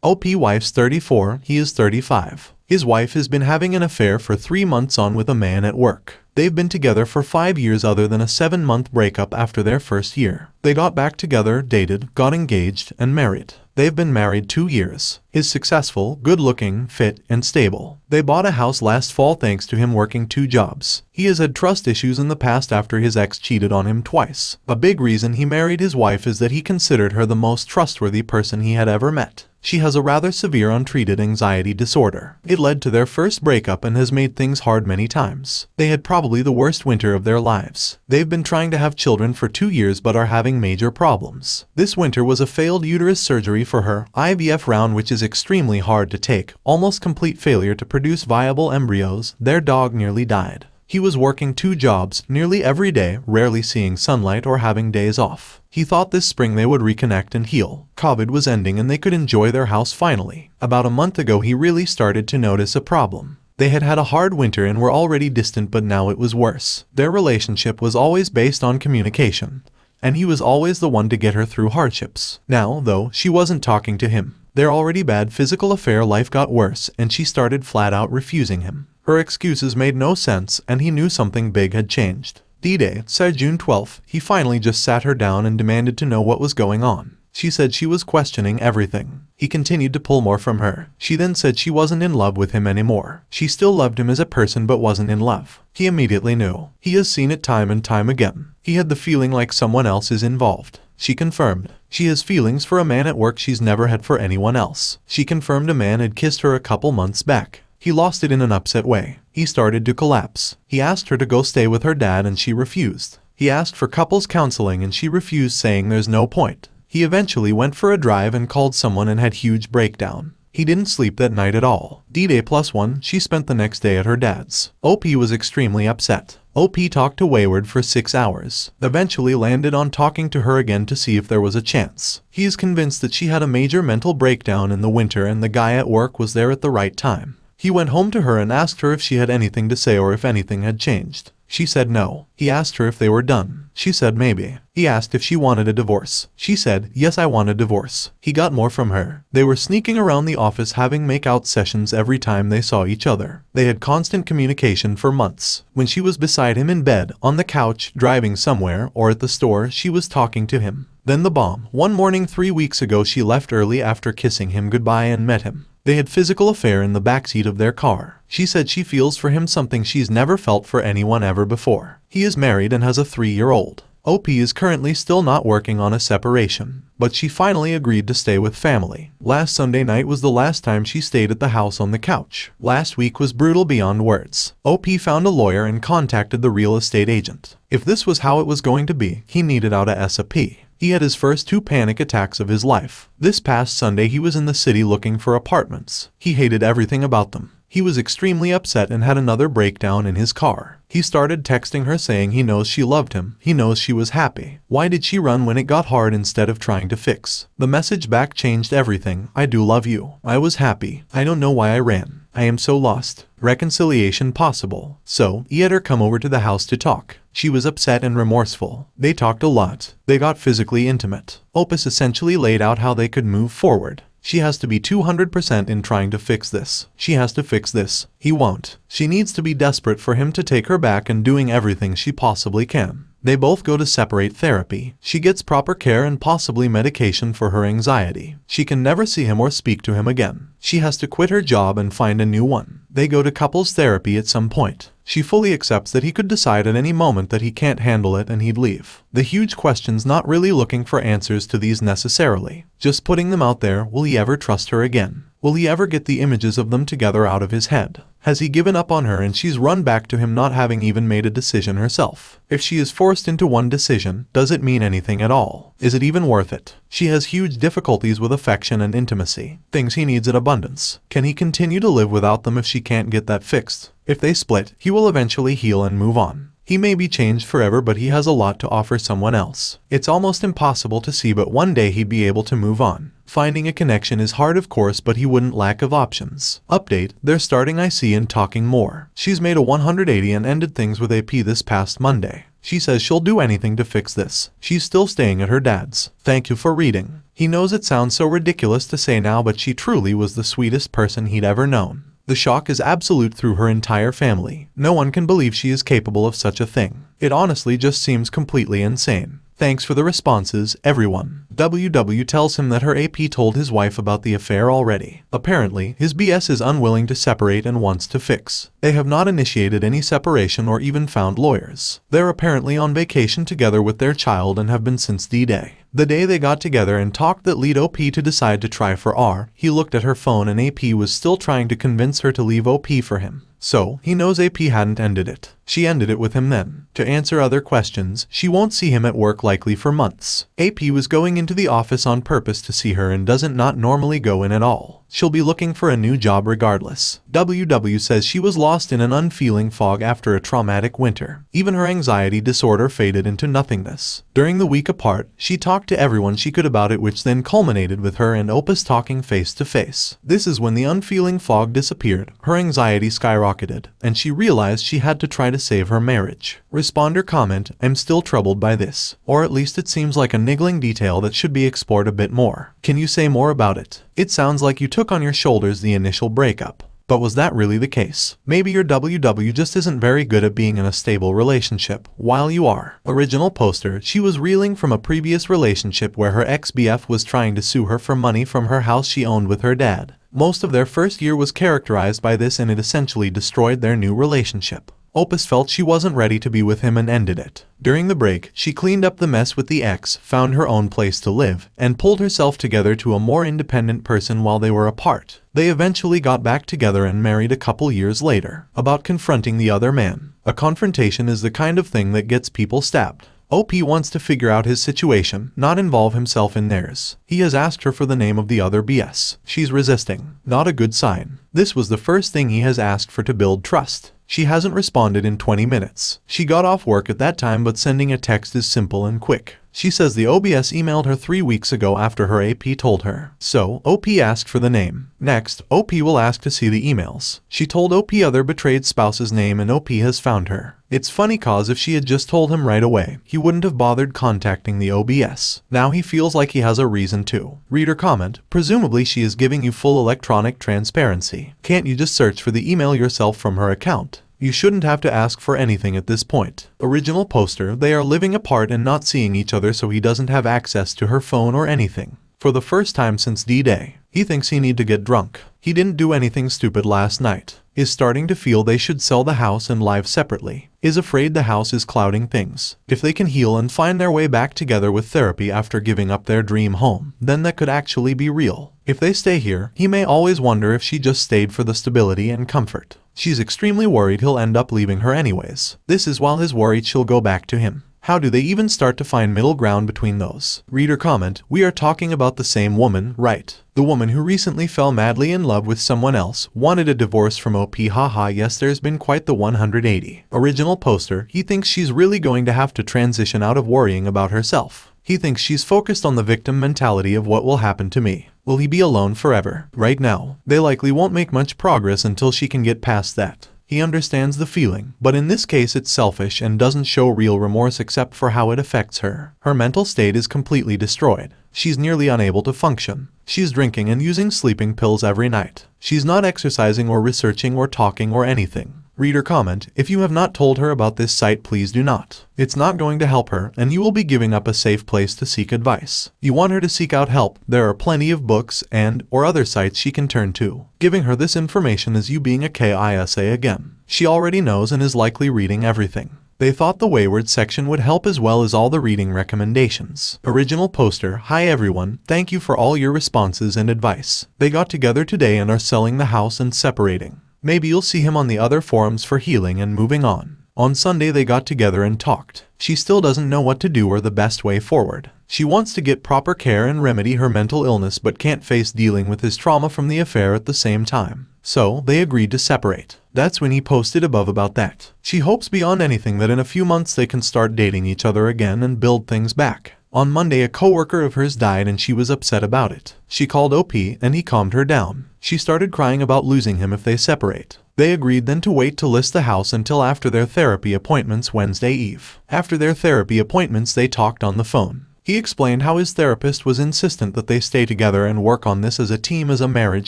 OP wife's 34, he is 35. His wife has been having an affair for 3 months on with a man at work. They've been together for 5 years other than a 7-month breakup after their first year. They got back together, dated, got engaged, and married. They've been married 2 years. He's successful, good-looking, fit, and stable. They bought a house last fall thanks to him working 2 jobs. He has had trust issues in the past after his ex cheated on him twice. A big reason he married his wife is that he considered her the most trustworthy person he had ever met. She has a rather severe untreated anxiety disorder. It led to their first breakup and has made things hard many times. They had probably the worst winter of their lives. They've been trying to have children for 2 years but are having major problems. This winter was a failed uterus surgery for her, IVF round, which is extremely hard to take, almost complete failure to produce viable embryos. Their dog nearly died. He was working 2 jobs, nearly every day, rarely seeing sunlight or having days off. He thought this spring they would reconnect and heal. COVID was ending and they could enjoy their house finally. About a month ago he really started to notice a problem. They had had a hard winter and were already distant, but now it was worse. Their relationship was always based on communication, and he was always the one to get her through hardships. Now, though, she wasn't talking to him. Their already bad physical affair life got worse and she started flat out refusing him. Her excuses made no sense and he knew something big had changed. D-Day, said June 12th, he finally just sat her down and demanded to know what was going on. She said she was questioning everything. He continued to pull more from her. She then said she wasn't in love with him anymore. She still loved him as a person but wasn't in love. He immediately knew. He has seen it time and time again. He had the feeling like someone else is involved. She confirmed. She has feelings for a man at work she's never had for anyone else. She confirmed a man had kissed her a couple months back. He lost it in an upset way. He started to collapse. He asked her to go stay with her dad and she refused. He asked for couples counseling and she refused, saying there's no point. He eventually went for a drive and called someone and had huge breakdown. He didn't sleep that night at all. D-Day +1, she spent the next day at her dad's. OP was extremely upset. OP talked to Wayward for 6 hours, eventually landed on talking to her again to see if there was a chance. He is convinced that she had a major mental breakdown in the winter and the guy at work was there at the right time. He went home to her and asked her if she had anything to say or if anything had changed. She said no. He asked her if they were done. She said maybe. He asked if she wanted a divorce. She said, yes, I want a divorce. He got more from her. They were sneaking around the office having make-out sessions every time they saw each other. They had constant communication for months. When she was beside him in bed, on the couch, driving somewhere, or at the store, she was talking to him. Then the bomb. One morning 3 weeks ago she left early after kissing him goodbye and met him. They had physical affair in the backseat of their car. She said she feels for him something she's never felt for anyone ever before. He is married and has a 3-year-old. OP is currently still not working on a separation, but she finally agreed to stay with family. Last Sunday night was the last time she stayed at the house on the couch. Last week was brutal beyond words. OP found a lawyer and contacted the real estate agent. If this was how it was going to be, he needed out of SAP. He had his first 2 panic attacks of his life. This past Sunday he was in the city looking for apartments. He hated everything about them. He was extremely upset and had another breakdown in his car. He started texting her saying he knows she loved him. He knows she was happy. Why did she run when it got hard instead of trying to fix? The message back changed everything. I do love you. I was happy. I don't know why I ran. I am so lost. Reconciliation possible. So, he had her come over to the house to talk. She was upset and remorseful. They talked a lot. They got physically intimate. Opus essentially laid out how they could move forward. She has to be 200% in trying to fix this. She has to fix this. He won't. She needs to be desperate for him to take her back and doing everything she possibly can. They both go to separate therapy. She gets proper care and possibly medication for her anxiety. She can never see him or speak to him again. She has to quit her job and find a new one. They go to couples therapy at some point. She fully accepts that he could decide at any moment that he can't handle it and he'd leave. The huge question's not really looking for answers to these necessarily. Just putting them out there. Will he ever trust her again? Will he ever get the images of them together out of his head? Has he given up on her and she's run back to him, not having even made a decision herself? If she is forced into one decision, does it mean anything at all? Is it even worth it? She has huge difficulties with affection and intimacy, things he needs in abundance. Can he continue to live without them if she can't get that fixed? If they split, he will eventually heal and move on. He may be changed forever, but he has a lot to offer someone else. It's almost impossible to see, but one day he'd be able to move on. Finding a connection is hard, of course, but he wouldn't lack of options. Update, they're starting IC and talking more. She's made a 180 and ended things with AP this past Monday. She says she'll do anything to fix this. She's still staying at her dad's. Thank you for reading. He knows it sounds so ridiculous to say now, but she truly was the sweetest person he'd ever known. The shock is absolute through her entire family. No one can believe she is capable of such a thing. It honestly just seems completely insane. Thanks for the responses, everyone. WW tells him that her AP told his wife about the affair already. Apparently, his BS is unwilling to separate and wants to fix. They have not initiated any separation or even found lawyers. They're apparently on vacation together with their child and have been since D-Day. The day they got together and talked that lead OP to decide to try for R, he looked at her phone and AP was still trying to convince her to leave OP for him. So, he knows AP hadn't ended it. She ended it with him then. To answer other questions, she won't see him at work likely for months. AP was going into the office on purpose to see her and doesn't not normally go in at all. She'll be looking for a new job regardless. WW says she was lost in an unfeeling fog after a traumatic winter. Even her anxiety disorder faded into nothingness. During the week apart, she talked to everyone she could about it, which then culminated with her and Opus talking face to face. This is when the unfeeling fog disappeared, her anxiety skyrocketed, and she realized she had to try to save her marriage. Responder comment, I'm still troubled by this. Or at least it seems like a niggling detail that should be explored a bit more. Can you say more about it? It sounds like you took on your shoulders the initial breakup. But was that really the case? Maybe your WW just isn't very good at being in a stable relationship, while you are. Original poster, she was reeling from a previous relationship where her ex-BF was trying to sue her for money from her house she owned with her dad. Most of their first year was characterized by this and it essentially destroyed their new relationship. Opus felt she wasn't ready to be with him and ended it. During the break, she cleaned up the mess with the ex, found her own place to live, and pulled herself together to a more independent person while they were apart. They eventually got back together and married a couple years later. About confronting the other man. A confrontation is the kind of thing that gets people stabbed. OP wants to figure out his situation, not involve himself in theirs. He has asked her for the name of the other BS. She's resisting. Not a good sign. This was the first thing he has asked for to build trust. She hasn't responded in 20 minutes. She got off work at that time, but sending a text is simple and quick. She says the OBS emailed her 3 weeks ago after her AP told her. So, OP asked for the name. Next, OP will ask to see the emails. She told OP other betrayed spouse's name and OP has found her. It's funny cause if she had just told him right away, he wouldn't have bothered contacting the OBS. Now he feels like he has a reason to. Reader comment, presumably she is giving you full electronic transparency. Can't you just search for the email yourself from her account? You shouldn't have to ask for anything at this point. Original poster, they are living apart and not seeing each other, so he doesn't have access to her phone or anything. For the first time since D-Day, he thinks he need to get drunk. He didn't do anything stupid last night. Is starting to feel they should sell the house and live separately. Is afraid the house is clouding things. If they can heal and find their way back together with therapy after giving up their dream home, then that could actually be real. If they stay here, he may always wonder if she just stayed for the stability and comfort. She's extremely worried he'll end up leaving her anyways. This is while he's worried she'll go back to him. How do they even start to find middle ground between those? Reader comment, we are talking about the same woman, right? The woman who recently fell madly in love with someone else, wanted a divorce from OP, haha, yes, there's been quite the 180. Original poster, he thinks she's really going to have to transition out of worrying about herself. He thinks she's focused on the victim mentality of what will happen to me. Will he be alone forever? Right now, they likely won't make much progress until she can get past that. He understands the feeling, but in this case it's selfish and doesn't show real remorse except for how it affects her. Her mental state is completely destroyed. She's nearly unable to function. She's drinking and using sleeping pills every night. She's not exercising or researching or talking or anything. Reader comment, if you have not told her about this site, please do not. It's not going to help her, and you will be giving up a safe place to seek advice. You want her to seek out help. There are plenty of books or other sites she can turn to. Giving her this information is you being a KISA again. She already knows and is likely reading everything. They thought the Wayward section would help as well as all the reading recommendations. Original poster, hi everyone, thank you for all your responses and advice. They got together today and are selling the house and separating. Maybe you'll see him on the other forums for healing and moving on. On Sunday they got together and talked. She still doesn't know what to do or the best way forward. She wants to get proper care and remedy her mental illness but can't face dealing with his trauma from the affair at the same time. So, they agreed to separate. That's when he posted above about that. She hopes beyond anything that in a few months they can start dating each other again and build things back. On Monday, a coworker of hers died and she was upset about it. She called OP and he calmed her down. She started crying about losing him if they separate. They agreed then to wait to list the house until after their therapy appointments Wednesday eve. After their therapy appointments they talked on the phone. He explained how his therapist was insistent that they stay together and work on this as a team as a marriage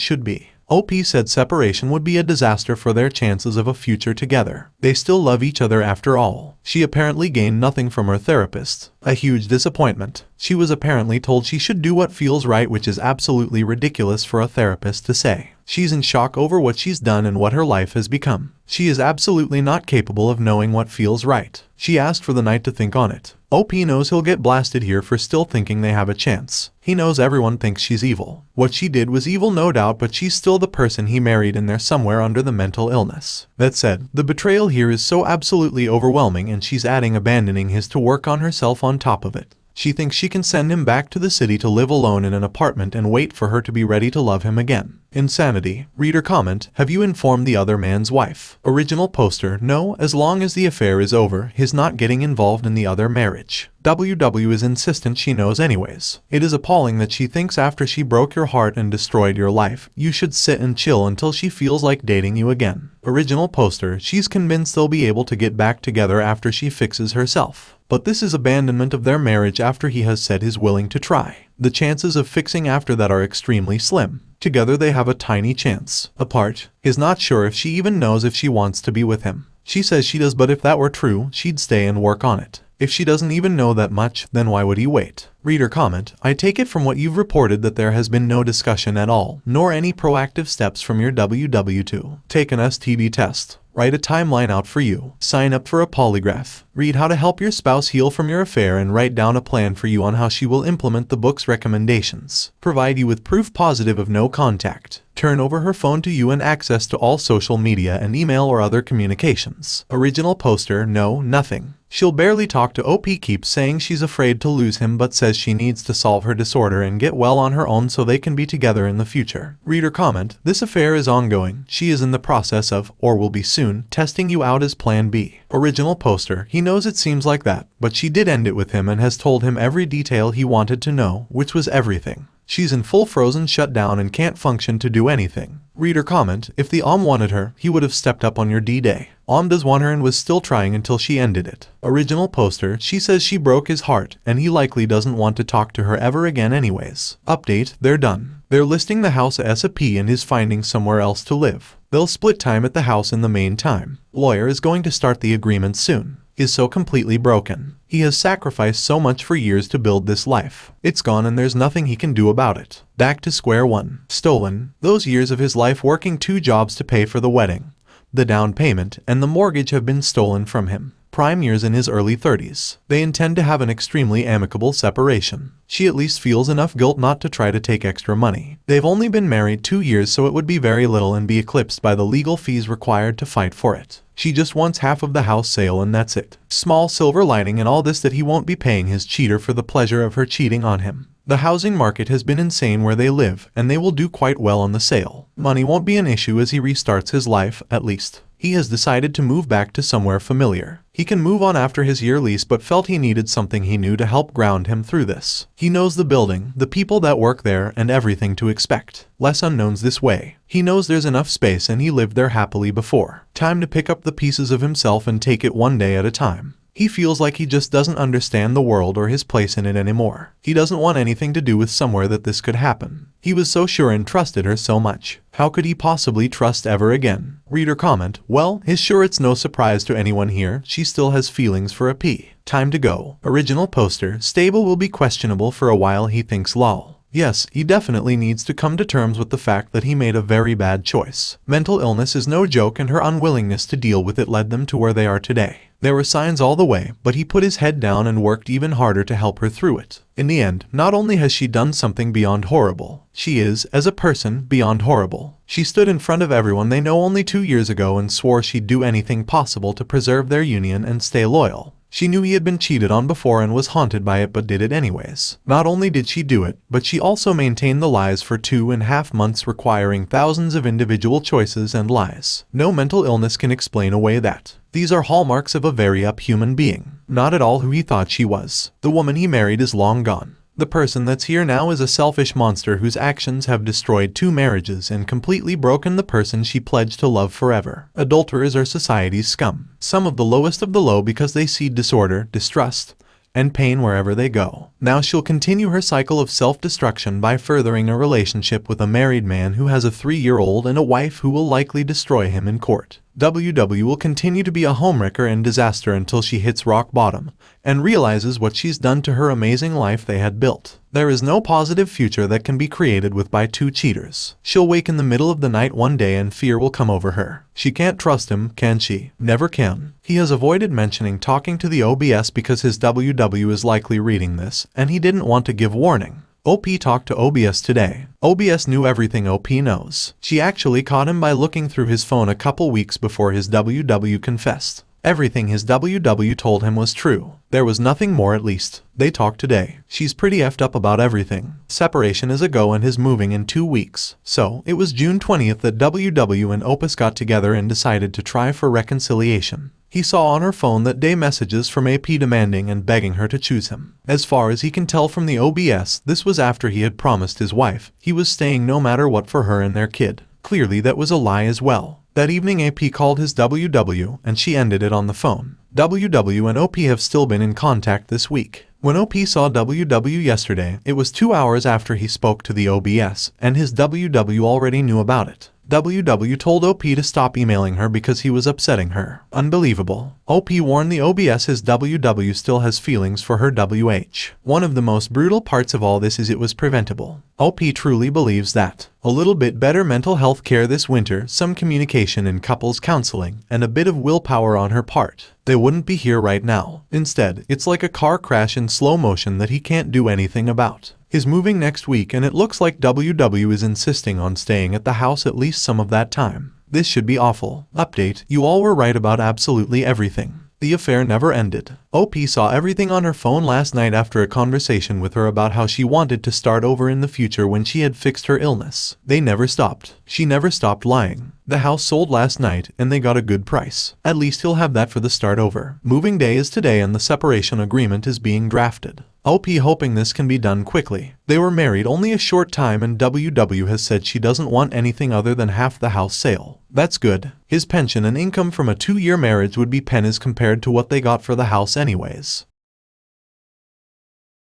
should be. OP said separation would be a disaster for their chances of a future together. They still love each other after all. She apparently gained nothing from her therapist. A huge disappointment. She was apparently told she should do what feels right, which is absolutely ridiculous for a therapist to say. She's in shock over what she's done and what her life has become. She is absolutely not capable of knowing what feels right. She asked for the night to think on it. OP knows he'll get blasted here for still thinking they have a chance. He knows everyone thinks she's evil. What she did was evil, no doubt, but she's still the person he married, and they're somewhere under the mental illness. That said, the betrayal here is so absolutely overwhelming, and she's adding abandoning his to work on herself on top of it. She thinks she can send him back to the city to live alone in an apartment and wait for her to be ready to love him again. Insanity. Reader comment: have you informed the other man's wife? Original poster: no, as long as the affair is over, he's not getting involved in the other marriage. WW is insistent she knows anyways. It is appalling that she thinks after she broke your heart and destroyed your life, you should sit and chill until she feels like dating you again. Original poster: she's convinced they'll be able to get back together after she fixes herself. But this is abandonment of their marriage after he has said he's willing to try. The chances of fixing after that are extremely slim. Together they have a tiny chance. Apart, he's not sure if she even knows if she wants to be with him. She says she does, but if that were true, she'd stay and work on it. If she doesn't even know that much, then why would he wait? Reader comment: I take it from what you've reported that there has been no discussion at all, nor any proactive steps from your WW to take an STD test. Write a timeline out for you. Sign up for a polygraph. Read how to help your spouse heal from your affair and write down a plan for you on how she will implement the book's recommendations. Provide you with proof positive of no contact. Turn over her phone to you and access to all social media and email or other communications. Original poster: no, nothing. She'll barely talk to OP, keeps saying she's afraid to lose him but says she needs to solve her disorder and get well on her own so they can be together in the future. Reader comment: this affair is ongoing. She is in the process of, or will be soon, testing you out as plan B. Original poster: he knows it seems like that, but she did end it with him and has told him every detail he wanted to know, which was everything. She's in full frozen shutdown and can't function to do anything. Reader comment: if the wanted her, he would have stepped up on your D-Day. does want her and was still trying until she ended it. Original poster: she says she broke his heart, and he likely doesn't want to talk to her ever again anyways. Update: they're done. They're listing the house as a P and is finding somewhere else to live. They'll split time at the house in the meantime. Lawyer is going to start the agreement soon. Is so completely broken. He has sacrificed so much for years to build this life. It's gone and there's nothing he can do about it. Back to square one. Stolen. Those years of his life working 2 jobs to pay for the wedding, the down payment, and the mortgage have been stolen from him. Prime years in his early 30s. They intend to have an extremely amicable separation. She at least feels enough guilt not to try to take extra money. They've only been married 2 years, so it would be very little and be eclipsed by the legal fees required to fight for it. She just wants half of the house sale and that's it. Small silver lining in all this that he won't be paying his cheater for the pleasure of her cheating on him. The housing market has been insane where they live, and they will do quite well on the sale. Money won't be an issue as he restarts his life, at least. He has decided to move back to somewhere familiar. He can move on after his year lease but felt he needed something he knew to help ground him through this. He knows the building, the people that work there, and everything to expect. Less unknowns this way. He knows there's enough space and he lived there happily before. Time to pick up the pieces of himself and take it one day at a time. He feels like he just doesn't understand the world or his place in it anymore. He doesn't want anything to do with somewhere that this could happen. He was so sure and trusted her so much. How could he possibly trust ever again? Reader comment: well, he's sure it's no surprise to anyone here. She still has feelings for a P. Time to go. Original poster: stable will be questionable for a while, he thinks. Lol. Yes, he definitely needs to come to terms with the fact that he made a very bad choice. Mental illness is no joke and her unwillingness to deal with it led them to where they are today. There were signs all the way, but he put his head down and worked even harder to help her through it. In the end, not only has she done something beyond horrible, she is, as a person, beyond horrible. She stood in front of everyone they know only 2 years ago and swore she'd do anything possible to preserve their union and stay loyal. She knew he had been cheated on before and was haunted by it but did it anyways. Not only did she do it, but she also maintained the lies for 2.5 months, requiring thousands of individual choices and lies. No mental illness can explain away that. These are hallmarks of a very up human being. Not at all who he thought she was. The woman he married is long gone. The person that's here now is a selfish monster whose actions have destroyed 2 marriages and completely broken the person she pledged to love forever. Adulterers are society's scum. Some of the lowest of the low because they seed disorder, distrust, and pain wherever they go. Now she'll continue her cycle of self-destruction by furthering a relationship with a married man who has a 3-year-old and a wife who will likely destroy him in court. WW will continue to be a homewrecker and disaster until she hits rock bottom and realizes what she's done to her amazing life they had built. There is no positive future that can be created by two cheaters. She'll wake in the middle of the night one day and fear will come over her. She can't trust him, can she? Never can. He has avoided mentioning talking to the OBS because his WW is likely reading this, and he didn't want to give warning. OP talked to OBS today. OBS knew everything OP knows. She actually caught him by looking through his phone a couple weeks before his WW confessed. Everything his WW told him was true. There was nothing more, at least. They talked today. She's pretty effed up about everything. Separation is a go and is moving in 2 weeks. So, it was June 20th that WW and Opus got together and decided to try for reconciliation. He saw on her phone that day messages from AP demanding and begging her to choose him. As far as he can tell from the OBS, this was after he had promised his wife he was staying no matter what for her and their kid. Clearly that was a lie as well. That evening AP called his WW and she ended it on the phone. WW and OP have still been in contact this week. When OP saw WW yesterday, it was 2 hours after he spoke to the OBS, and his WW already knew about it. WW told OP to stop emailing her because he was upsetting her. Unbelievable. OP warned the OBS his WW still has feelings for her WH. One of the most brutal parts of all this is it was preventable. OP truly believes that a little bit better mental health care this winter, some communication in couples counseling, and a bit of willpower on her part, they wouldn't be here right now. Instead, it's like a car crash in slow motion that he can't do anything about. He's moving next week and it looks like WW is insisting on staying at the house at least some of that time. This should be awful. Update: you all were right about absolutely everything. The affair never ended. OP saw everything on her phone last night after a conversation with her about how she wanted to start over in the future when she had fixed her illness. They never stopped. She never stopped lying. The house sold last night and they got a good price. At least he'll have that for the start over. Moving day is today and the separation agreement is being drafted. OP hoping this can be done quickly. They were married only a short time and WW has said she doesn't want anything other than half the house sale. That's good. His pension and income from a 2-year marriage would be pennies compared to what they got for the house anyways.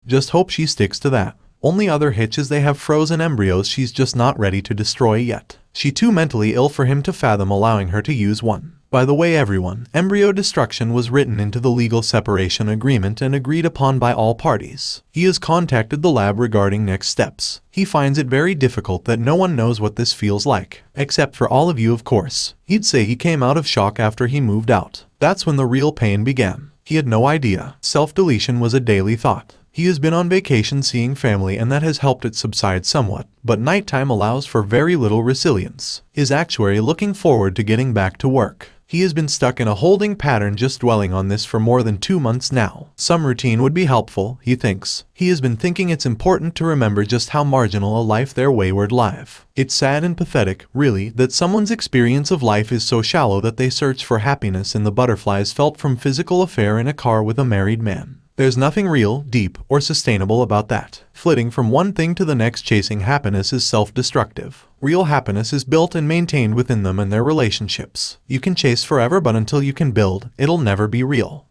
Just hope she sticks to that. Only other hitch is they have frozen embryos she's just not ready to destroy yet. She too mentally ill for him to fathom allowing her to use one. By the way everyone, embryo destruction was written into the legal separation agreement and agreed upon by all parties. He has contacted the lab regarding next steps. He finds it very difficult that no one knows what this feels like. Except for all of you of course. He'd say he came out of shock after he moved out. That's when the real pain began. He had no idea. Self-deletion was a daily thought. He has been on vacation seeing family and that has helped it subside somewhat, but nighttime allows for very little resilience. His actuary looking forward to getting back to work. He has been stuck in a holding pattern just dwelling on this for more than 2 months now. Some routine would be helpful, he thinks. He has been thinking it's important to remember just how marginal a life their wayward life. It's sad and pathetic, really, that someone's experience of life is so shallow that they search for happiness in the butterflies felt from physical affair in a car with a married man. There's nothing real, deep, or sustainable about that. Flitting from one thing to the next chasing happiness is self-destructive. Real happiness is built and maintained within them and their relationships. You can chase forever but until you can build, it'll never be real.